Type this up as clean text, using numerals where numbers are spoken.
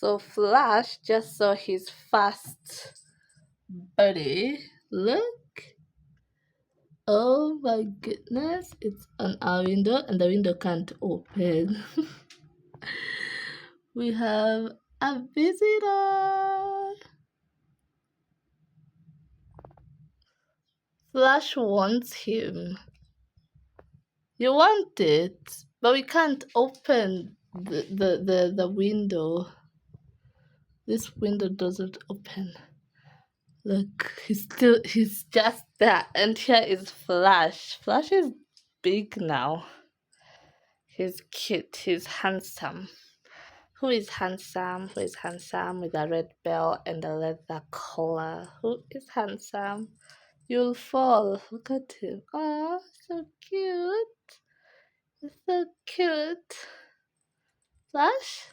So Flash just saw his fast buddy. Look. Oh my goodness. It's on our window and the window can't open. We have a visitor. Flash wants him. You want it, but we can't open the window. This window doesn't open. Look, he's just there. And here is Flash. Flash is big now. He's cute. He's handsome. Who is handsome? Who is handsome with a red belt and a leather collar? Who is handsome? You'll fall. Look at him. Oh, so cute. He's so cute. Flash?